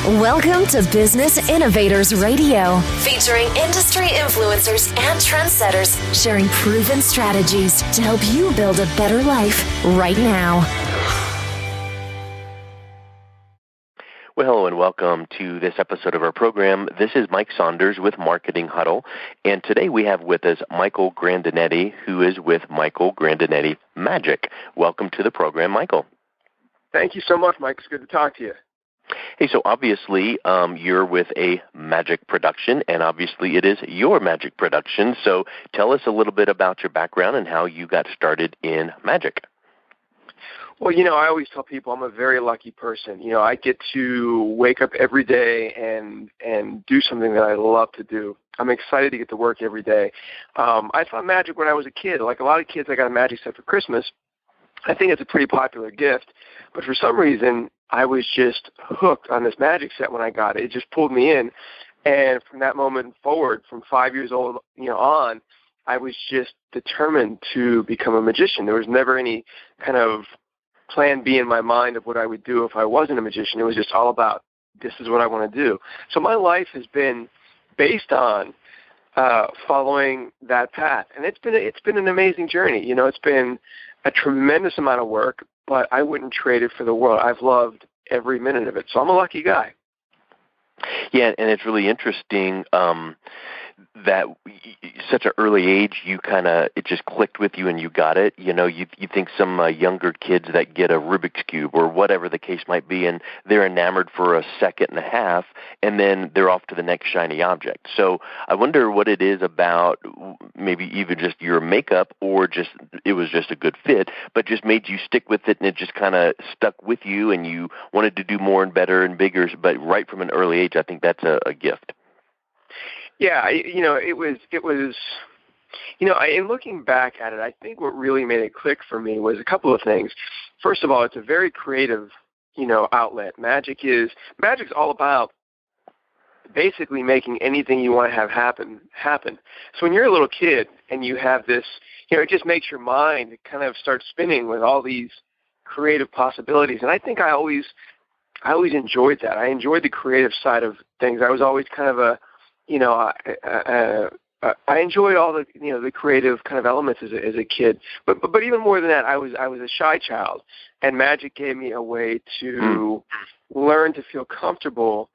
Welcome to Business Innovators Radio, featuring industry influencers and trendsetters sharing proven strategies to help you build a better life right now. Well, hello and welcome to this episode of our program. This is Mike Saunders with Marketing Huddle, and today we have with us Michael Grandinetti, who is with Michael Grandinetti Magic. Welcome to the program, Michael. Thank you so much, Mike. It's good to talk to you. Hey, so obviously you're with a magic production, and obviously it is your magic production. So tell us a little bit about your background and how you got started in magic. Well, I always tell people I'm a very lucky person. I get to wake up every day and do something that I love to do. I'm excited to get to work every day. I saw magic when I was a kid. Like a lot of kids, I got a magic set for Christmas. I think it's a pretty popular gift. But for some reason, I was just hooked on this magic set when I got it. It just pulled me in. And from that moment forward, from 5 years old on, I was just determined to become a magician. There was never any kind of plan B in my mind of what I would do if I wasn't a magician. It was just all about, this is what I want to do. So my life has been based on following that path. And it's been an amazing journey. It's been a tremendous amount of work, but I wouldn't trade it for the world. I've loved every minute of it. So I'm a lucky guy. Yeah, and it's really interesting that such an early age, it just clicked with you and you got it. You think some younger kids that get a Rubik's Cube or whatever the case might be, and they're enamored for a second and a half, and then they're off to the next shiny object. So I wonder what it is about maybe even just your makeup, or just it was just a good fit, but just made you stick with it, and it just kind of stuck with you, and you wanted to do more and better and bigger. But right from an early age, I think that's a gift. Yeah, it was, in looking back at it, I think what really made it click for me was a couple of things. First of all, it's a very creative, outlet. Magic's all about basically making anything you want to have happen. So when you're a little kid and you have this, it just makes your mind kind of start spinning with all these creative possibilities. And I think I always enjoyed that. I enjoyed the creative side of things. I was always kind of I enjoyed all the the creative kind of elements as a kid, but even more than that, I was a shy child, and magic gave me a way to learn to feel comfortable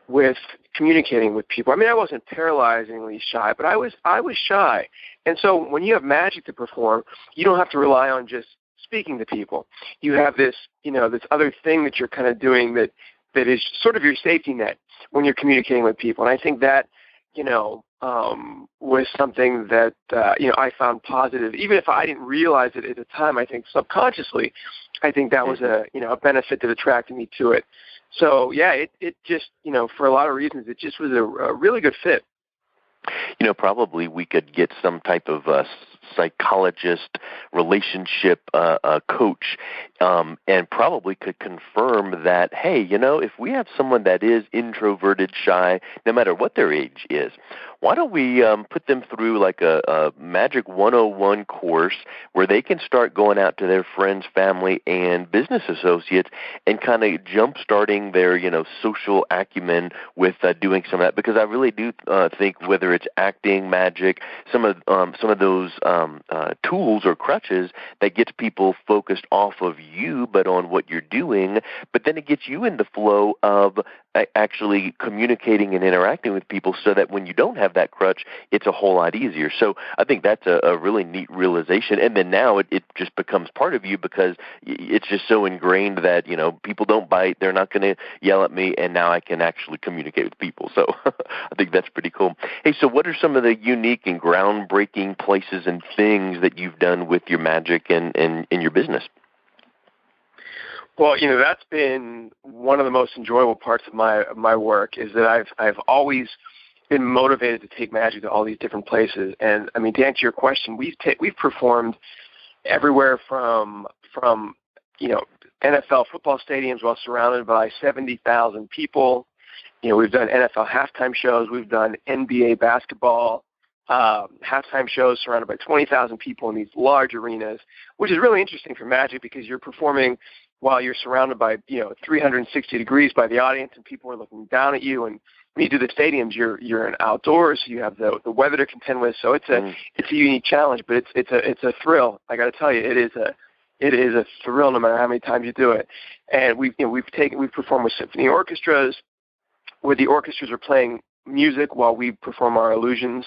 with communicating with people. I mean, I wasn't paralyzingly shy, but I was shy, and so when you have magic to perform, you don't have to rely on just speaking to people. You have this this other thing that you're kind of doing that is sort of your safety net when you're communicating with people. And I think that, was something that, I found positive. Even if I didn't realize it at the time, I think subconsciously, I think that was a benefit that attracted me to it. So, yeah, it just, for a lot of reasons, it just was a really good fit. Probably we could get some type of psychologist, relationship coach, and probably could confirm that, hey, if we have someone that is introverted, shy, no matter what their age is, why don't we put them through like a Magic 101 course where they can start going out to their friends, family, and business associates and kind of jump-starting their, social acumen with doing some of that. Because I really do think whether it's acting, magic, some of those tools or crutches that gets people focused off of you but on what you're doing, but then it gets you in the flow of actually communicating and interacting with people, so that when you don't have that crutch, it's a whole lot easier. So I think that's a really neat realization. And then now it just becomes part of you, because it's just so ingrained that, people don't bite, they're not going to yell at me, and now I can actually communicate with people. So I think that's pretty cool. Hey, so what are some of the unique and groundbreaking places and things that you've done with your magic and in your business? Well, that's been one of the most enjoyable parts of my work, is that I've always been motivated to take magic to all these different places. And I mean, to answer your question, we've performed everywhere from NFL football stadiums while surrounded by 70,000 people. We've done NFL halftime shows. We've done NBA basketball halftime shows surrounded by 20,000 people in these large arenas, which is really interesting for magic, because you're performing while you're surrounded by 360 degrees by the audience, and people are looking down at you. And when you do the stadiums, you're in outdoors. You have the weather to contend with, so it's a unique challenge, but it's a thrill. I got to tell you, it is a thrill no matter how many times you do it. And we've performed with symphony orchestras, where the orchestras are playing music while we perform our illusions,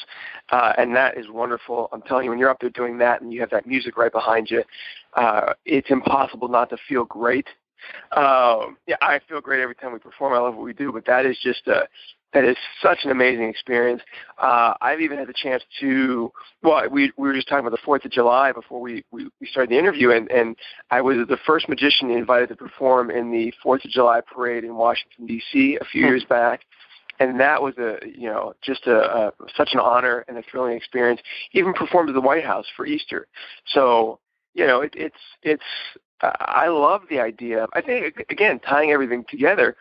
and that is wonderful. I'm telling you, when you're up there doing that and you have that music right behind you, it's impossible not to feel great. I feel great every time we perform. I love what we do, but that is such an amazing experience. I've even had the chance to, we were just talking about the 4th of July before we started the interview, and I was the first magician invited to perform in the 4th of July parade in Washington, D.C. a few years back. And that was such an honor and a thrilling experience. Even performed at the White House for Easter. So, I love the idea. I think, again, tying everything together,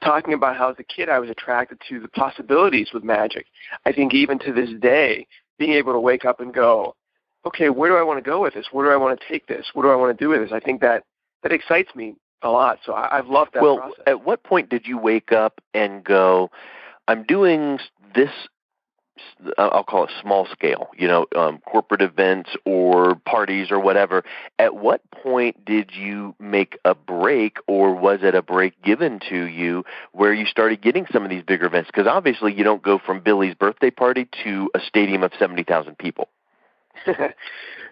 talking about how as a kid I was attracted to the possibilities with magic. I think even to this day, being able to wake up and go, okay, where do I want to go with this? Where do I want to take this? What do I want to do with this? I think that excites me a lot. So I've loved that process. Well, at what point did you wake up and go, I'm doing this, I'll call it small scale, corporate events or parties or whatever. At what point did you make a break, or was it a break given to you where you started getting some of these bigger events? Because obviously you don't go from Billy's birthday party to a stadium of 70,000 people.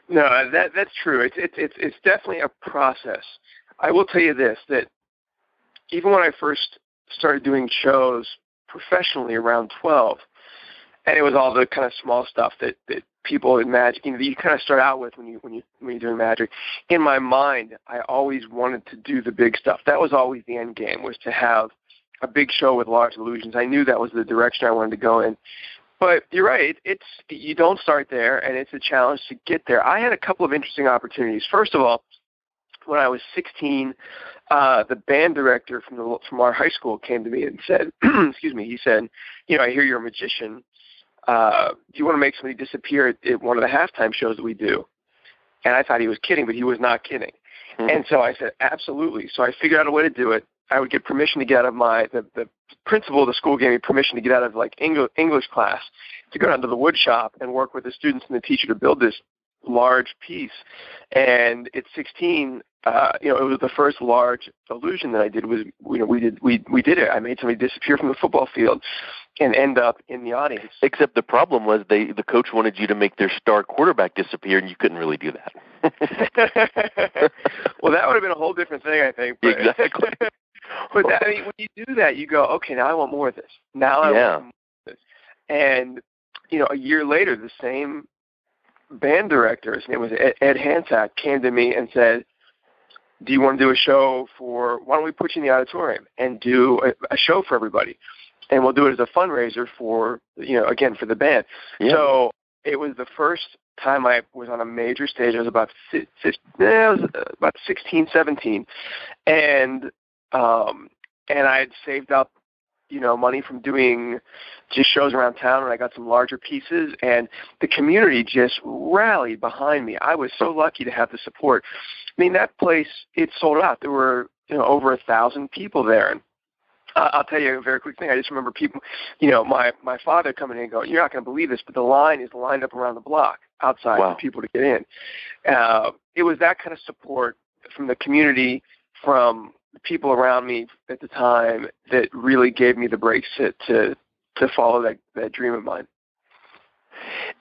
No, that's true. It's definitely a process. I will tell you this, that even when I first started doing shows professionally around 12, and it was all the kind of small stuff that people in magic, that you kind of start out with when you're doing magic. In my mind, I always wanted to do the big stuff. That was always the end game, was to have a big show with large illusions. I knew that was the direction I wanted to go in. But you're right, you don't start there, and it's a challenge to get there. I had a couple of interesting opportunities. First of all, when I was 16, the band director from our high school came to me and said, he said, I hear you're a magician. Do you want to make somebody disappear at one of the halftime shows that we do? And I thought he was kidding, but he was not kidding. Mm-hmm. And so I said, absolutely. So I figured out a way to do it. I would get permission to get out of the principal of the school gave me permission to get out of English class to go down to the wood shop and work with the students and the teacher to build this large piece. And at 16, it was the first large illusion that I did. We did it. I made somebody disappear from the football field and end up in the audience. Except the problem was the coach wanted you to make their star quarterback disappear, and you couldn't really do that. Well, that would have been a whole different thing, I think. But, exactly. But when you do that, you go, okay, now I want more of this. Now I want more of this. And a year later, the same band director, his name was Ed Hansack, came to me and said, do you want to do a show why don't we put you in the auditorium and do a show for everybody? And we'll do it as a fundraiser for the band. Yeah. So it was the first time I was on a major stage. I was about 16, 17. And I had saved up, money from doing just shows around town, and I got some larger pieces, and the community just rallied behind me. I was so lucky to have the support. I mean, that place, it sold out. There were, over 1,000 people there. And I'll tell you a very quick thing. I just remember people, my father coming in and going, you're not going to believe this, but the line is lined up around the block outside for people to get in. It was that kind of support from the community, from people around me at the time, that really gave me the brakes to follow that dream of mine.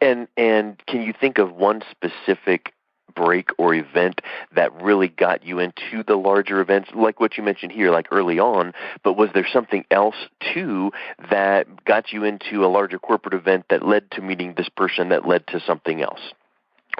And can you think of one specific break or event that really got you into the larger events, like what you mentioned here, like early on, but was there something else too that got you into a larger corporate event that led to meeting this person that led to something else?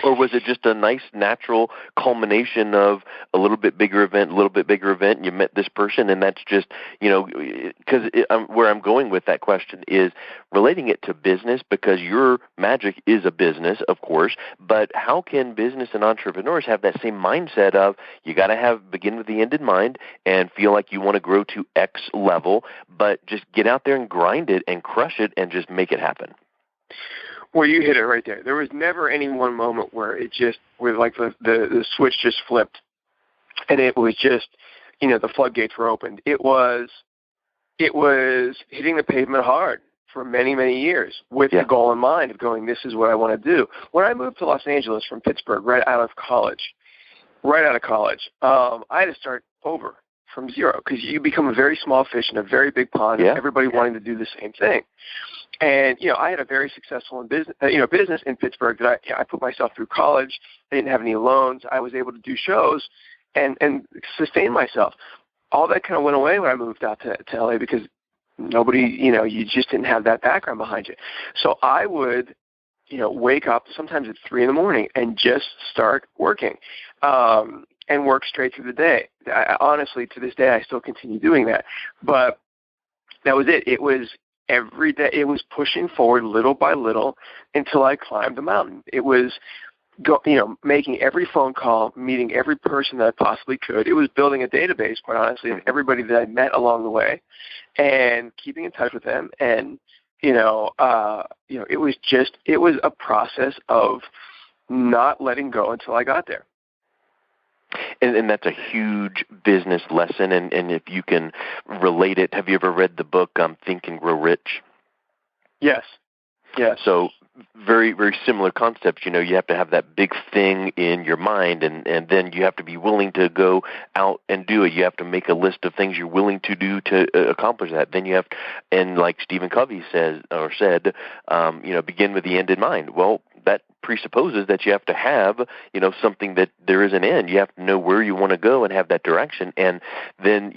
Or was it just a nice, natural culmination of a little bit bigger event, and you met this person, and that's just, because where I'm going with that question is relating it to business, because your magic is a business, of course, but how can business and entrepreneurs have that same mindset of you got to begin with the end in mind and feel like you want to grow to X level, but just get out there and grind it and crush it and just make it happen? Well, you hit it right there. There was never any one moment where the switch just flipped. And it was just, the floodgates were opened. It was hitting the pavement hard for many, many years with the goal in mind of going, this is what I want to do. When I moved to Los Angeles from Pittsburgh right out of college, I had to start over from zero, because you become a very small fish in a very big pond, and everybody wanting to do the same thing. And, I had a very successful business in Pittsburgh that I put myself through college. I didn't have any loans. I was able to do shows and sustain myself. All that kind of went away when I moved out to LA, because nobody, you just didn't have that background behind you. So I would, wake up sometimes at 3 a.m. and just start working, and work straight through the day. Honestly, to this day, I still continue doing that. But that was it. It was every day. It was pushing forward little by little until I climbed the mountain. It was making every phone call, meeting every person that I possibly could. It was building a database, quite honestly, of everybody that I met along the way, and keeping in touch with them. And it was a process of not letting go until I got there. And that's a huge business lesson. And if you can relate it, have you ever read the book Think and Grow Rich? Yes. So very, very similar concepts. You have to have that big thing in your mind, and then you have to be willing to go out and do it. You have to make a list of things you're willing to do to accomplish that. Then you have, and like Stephen Covey said, begin with the end in mind. Well, that presupposes that you have to have, something that there is an end. You have to know where you want to go and have that direction. And then,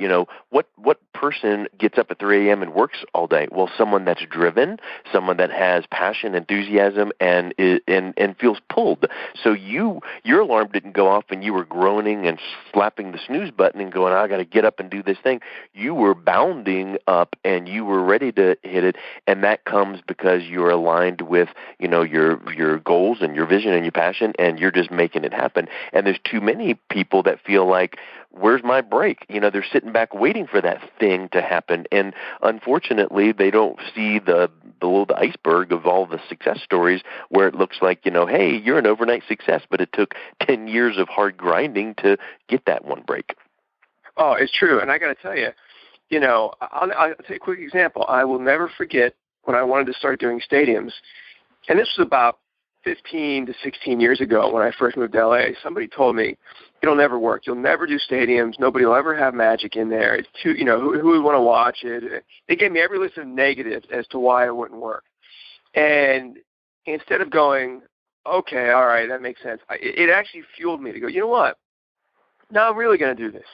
what person gets up at 3 a.m. and works all day? Well, someone that's driven, someone that has passion, enthusiasm, and feels pulled. So your alarm didn't go off and you were groaning and slapping the snooze button and going, I got to get up and do this thing. You were bounding up and you were ready to hit it, and that comes because you're aligned with, your goals and your vision and your passion, and you're just making it happen. And there's too many people that feel like, where's my break? They're sitting back waiting for that thing to happen. And unfortunately, they don't see below the iceberg of all the success stories where it looks like, hey, you're an overnight success, but it took 10 years of hard grinding to get that one break. Oh, it's true. And I got to tell you, I'll take a quick example. I will never forget when I wanted to start doing stadiums. And this was about 15 to 16 years ago when I first moved to LA. Somebody told me, it'll never work. You'll never do stadiums. Nobody will ever have magic in there. It's too, who would want to watch it? They gave me every list of negatives as to why it wouldn't work. And instead of going, okay, all right, that makes sense, it actually fueled me to go, you know what? Now I'm really going to do this.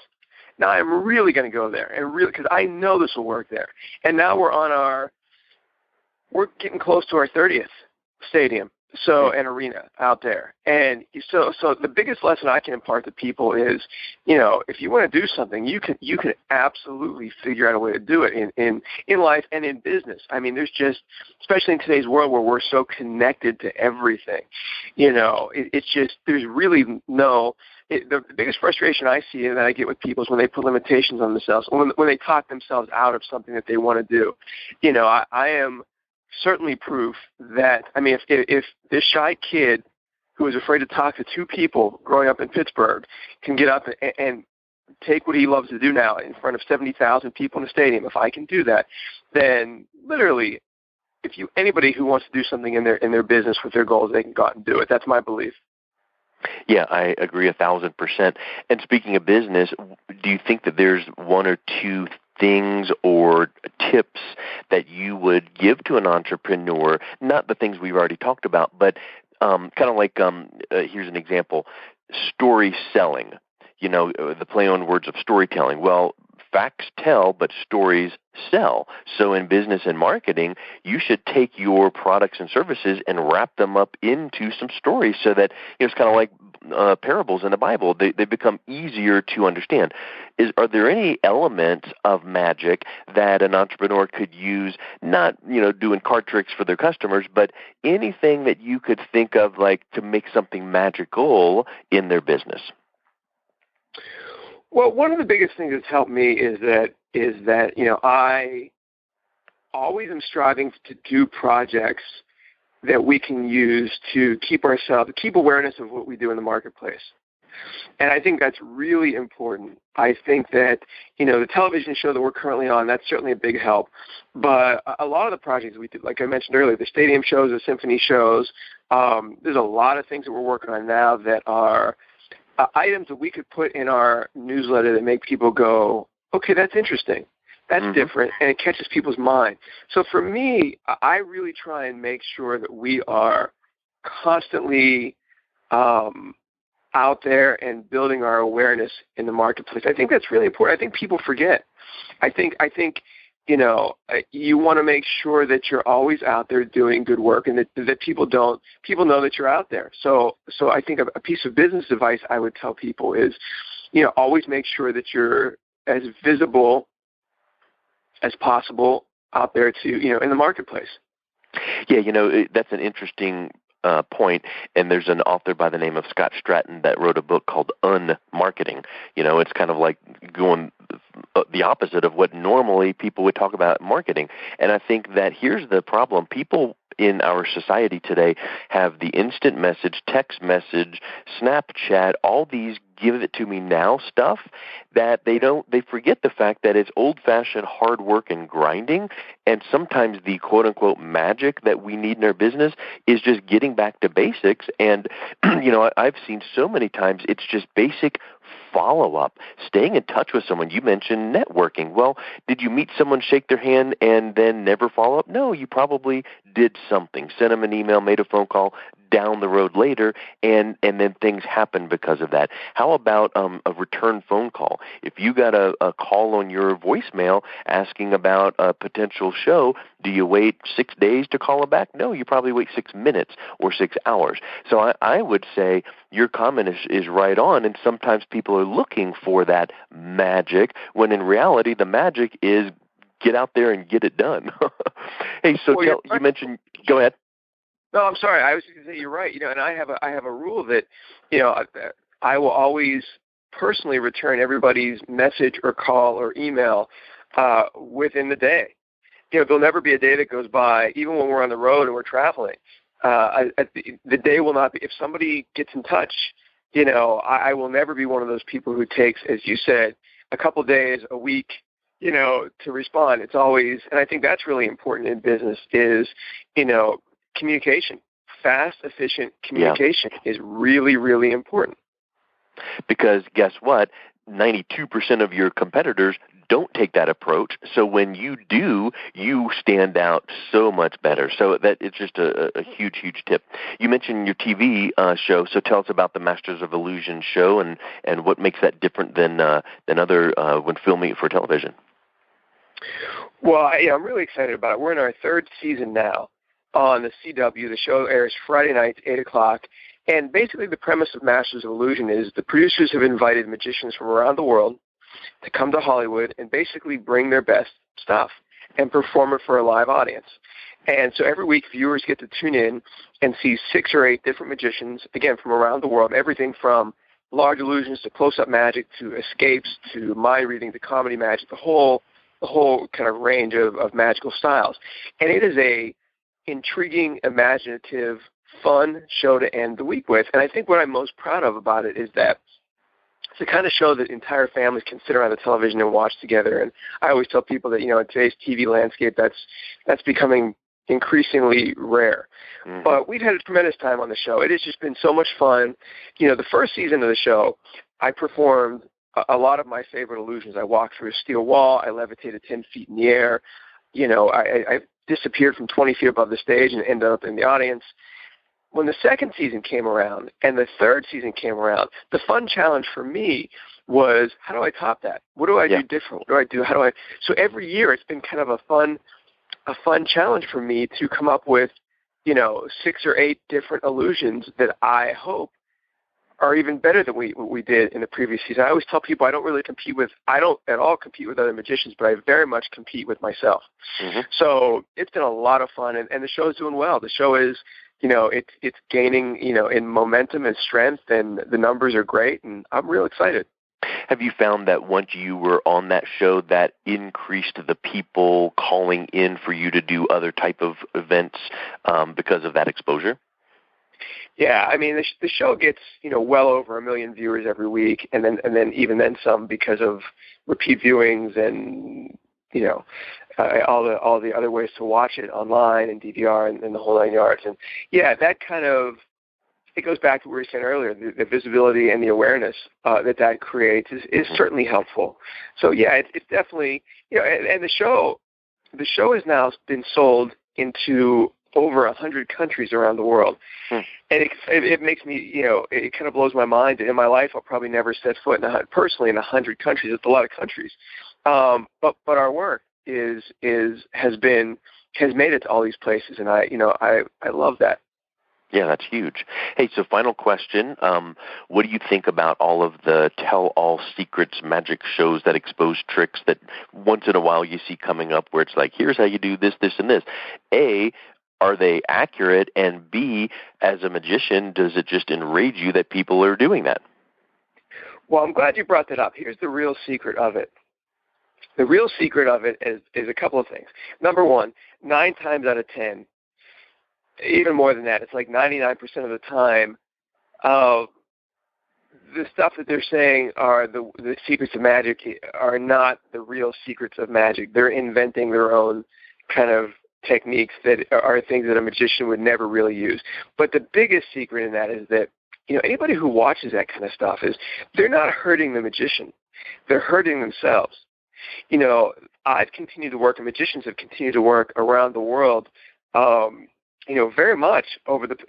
Now I'm really going to go there, and really, because I know this will work there. And now we're getting close to our 30th stadium, an arena out there. And so the biggest lesson I can impart to people is, if you want to do something, you can absolutely figure out a way to do it in life and in business. I mean, there's just, especially in today's world where we're so connected to everything, it's just, there's really the biggest frustration I see that I get with people is when they put limitations on themselves, when they talk themselves out of something that they want to do. I am certainly proof that, if this shy kid who was afraid to talk to two people growing up in Pittsburgh can get up and take what he loves to do now in front of 70,000 people in a stadium, if I can do that, then literally, anybody who wants to do something in their business with their goals, they can go out and do it. That's my belief. Yeah, I agree 1,000%. And speaking of business, do you think that there's one or two things or tips that you would give to an entrepreneur, not the things we've already talked about, but kind of like, here's an example, story selling, the play on words of storytelling. Well, facts tell, but stories sell. So in business and marketing, you should take your products and services and wrap them up into some stories so that it's kind of like parables in the Bible. They become easier to understand. Are there any elements of magic that an entrepreneur could use, not doing card tricks for their customers, but anything that you could think of like to make something magical in their business? Well, one of the biggest things that's helped me is that I always am striving to do projects that we can use to keep awareness of what we do in the marketplace. And I think that's really important. I think that, the television show that we're currently on, that's certainly a big help. But a lot of the projects we did, like I mentioned earlier, the stadium shows, the symphony shows, there's a lot of things that we're working on now that are items that we could put in our newsletter that make people go, okay, that's interesting. That's different, and it catches people's mind. So for me, I really try and make sure that we are constantly out there and building our awareness in the marketplace. I think that's really important. I think people forget. I think you want to make sure that you're always out there doing good work, and that people know that you're out there. So I think a piece of business advice I would tell people is, always make sure that you're as visible as possible out there in the marketplace. Yeah, that's an interesting point, and there's an author by the name of Scott Stratton that wrote a book called Unmarketing. It's kind of like going the opposite of what normally people would talk about marketing. And I think that here's the problem. People in our society today have the instant message, text message, Snapchat, all these give it to me now stuff that they forget the fact that it's old-fashioned hard work and grinding, and sometimes the quote-unquote magic that we need in our business is just getting back to basics. And, I've seen so many times it's just basic follow-up, staying in touch with someone. You mentioned networking. Well, did you meet someone, shake their hand, and then never follow up? No, you probably did something, sent them an email, made a phone call down the road later, and then things happen because of that. How about a return phone call? If you got a call on your voicemail asking about a potential show, do you wait 6 days to call them back? No, you probably wait 6 minutes or 6 hours. So I would say your comment is right on, and sometimes people are looking for that magic, when in reality the magic is get out there and get it done. Hey, so you mentioned, go ahead. No, I'm sorry. I was going to say you're right. And I have a rule that, I will always personally return everybody's message or call or email within the day. There'll never be a day that goes by, even when we're on the road and we're traveling. The day will not be. If somebody gets in touch, I will never be one of those people who takes, as you said, a couple days, a week, to respond. It's always, and I think that's really important in business is, communication. Fast, efficient communication is really, really important. Because guess what? 92% of your competitors don't take that approach. So when you do, you stand out so much better. So that it's just a huge, huge tip. You mentioned your TV show, so tell us about the Masters of Illusion show and what makes that different than other when filming it for television. Well, I'm really excited about it. We're in our third season now on the CW. The show airs Friday nights, 8 o'clock. And basically the premise of Masters of Illusion is the producers have invited magicians from around the world to come to Hollywood and basically bring their best stuff and perform it for a live audience. And so every week viewers get to tune in and see 6 or 8 different magicians, again, from around the world, everything from large illusions to close-up magic to escapes to mind reading to comedy magic, the whole kind of range of magical styles. And it is a intriguing, imaginative, fun show to end the week with. And I think what I'm most proud of about it is that it's the kind of show that entire families can sit around the television and watch together. And I always tell people that, in today's TV landscape, that's becoming increasingly rare. Mm-hmm. But we've had a tremendous time on the show. It has just been so much fun. The first season of the show, I performed a lot of my favorite illusions. I walked through a steel wall. I levitated 10 feet in the air. I disappeared from 20 feet above the stage and ended up in the audience. When the second season came around and the third season came around, the fun challenge for me was, how do I top that? What do I do different? What do I do? So every year it's been kind of a fun challenge for me to come up with, 6 or 8 different illusions that I hope are even better than what we did in the previous season. I always tell people I don't at all compete with other magicians, but I very much compete with myself. Mm-hmm. So it's been a lot of fun, and the show is doing well. The show is, it's gaining, in momentum and strength, and the numbers are great, and I'm real excited. Have you found that once you were on that show, that increased the people calling in for you to do other type of events because of that exposure? Yeah, I mean, the show gets, well over 1 million viewers every week, and then even then some because of repeat viewings and, all the other ways to watch it online and DVR and the whole 9 yards. And yeah, that kind of, it goes back to what we were saying earlier, the visibility and the awareness that creates is certainly helpful. So yeah, it's definitely, and the show has now been sold into over 100 countries around the world. And it makes me, it kind of blows my mind. In my life, I'll probably never set foot personally in 100 countries. It's a lot of countries. But our work has made it to all these places, and I love that. Yeah, that's huge. Hey, so final question. What do you think about all of the tell-all secrets magic shows that expose tricks that once in a while you see coming up where it's like, here's how you do this, this, and this? A, are they accurate? And B, as a magician, does it just enrage you that people are doing that? Well, I'm glad you brought that up. Here's the real secret of it. The real secret of it is a couple of things. Number one, 9 times out of 10, even more than that, it's like 99% of the time, the stuff that they're saying are the secrets of magic are not the real secrets of magic. They're inventing their own kind of techniques that are things that a magician would never really use. But the biggest secret in that is that, anybody who watches that kind of stuff they're not hurting the magician. They're hurting themselves. I've continued to work, and magicians have continued to work around the world, very much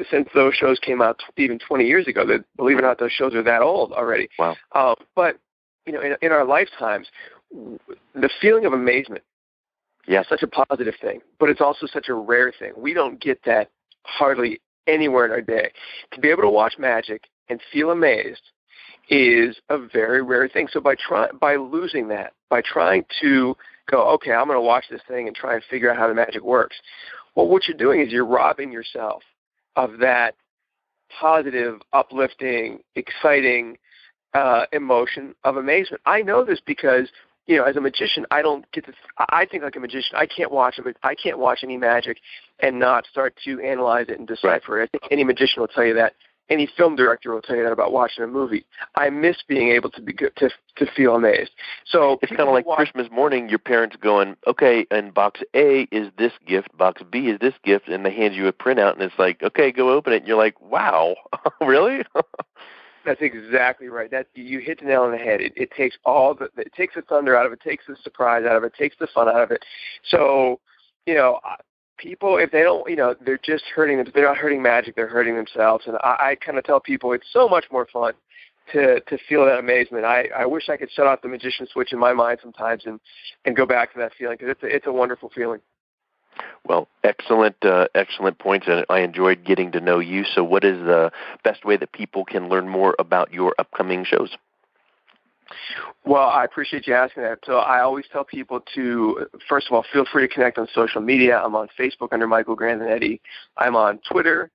since those shows came out even 20 years ago. That, believe it or not, those shows are that old already. Wow. But, in our lifetimes, the feeling of amazement is such a positive thing, but it's also such a rare thing. We don't get that hardly anywhere in our day. To be able to watch magic and feel amazed is a very rare thing. So by losing that, by trying to go, okay, I'm going to watch this thing and try and figure out how the magic works, well, what you're doing is you're robbing yourself of that positive, uplifting, exciting emotion of amazement. I know this because, as a magician, I don't get to. I think like a magician. I can't watch any magic and not start to analyze it and decipher it. I think any magician will tell you that. Any film director will tell you that about watching a movie. I miss being able to be good, to feel amazed. So it's kind of like Christmas morning, your parents going, okay, and box A is this gift, box B is this gift, and they hand you a printout, and it's like, okay, go open it, and you're like, wow, really? That's exactly right. That you hit the nail on the head. It takes it takes the thunder out of it, takes the surprise out of it, takes the fun out of it. So, people, if they don't, they're just hurting them. They're not hurting magic. They're hurting themselves. And I kind of tell people it's so much more fun to feel that amazement. I wish I could shut off the magician switch in my mind sometimes and go back to that feeling, because it's a wonderful feeling. Well, excellent points, and I enjoyed getting to know you. So what is the best way that people can learn more about your upcoming shows? Well, I appreciate you asking that. So I always tell people to, first of all, feel free to connect on social media. I'm on Facebook under Michael Grandinetti. I'm on Twitter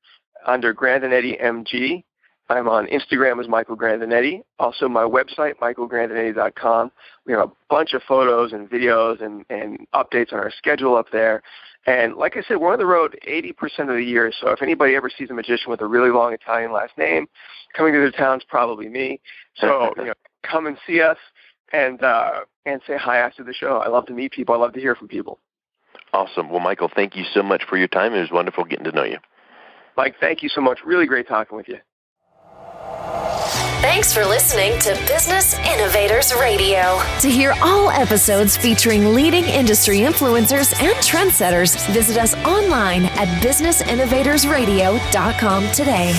under Grandinetti MG. I'm on Instagram as Michael Grandinetti. Also, my website, michaelgrandinetti.com. We have a bunch of photos and videos and updates on our schedule up there. And like I said, we're on the road 80% of the year. So if anybody ever sees a magician with a really long Italian last name coming to their town, it's probably me. So come and see us and say hi after the show. I love to meet people. I love to hear from people. Awesome. Well, Michael, thank you so much for your time. It was wonderful getting to know you. Mike, thank you so much. Really great talking with you. Thanks for listening to Business Innovators Radio. To hear all episodes featuring leading industry influencers and trendsetters, visit us online at businessinnovatorsradio.com today.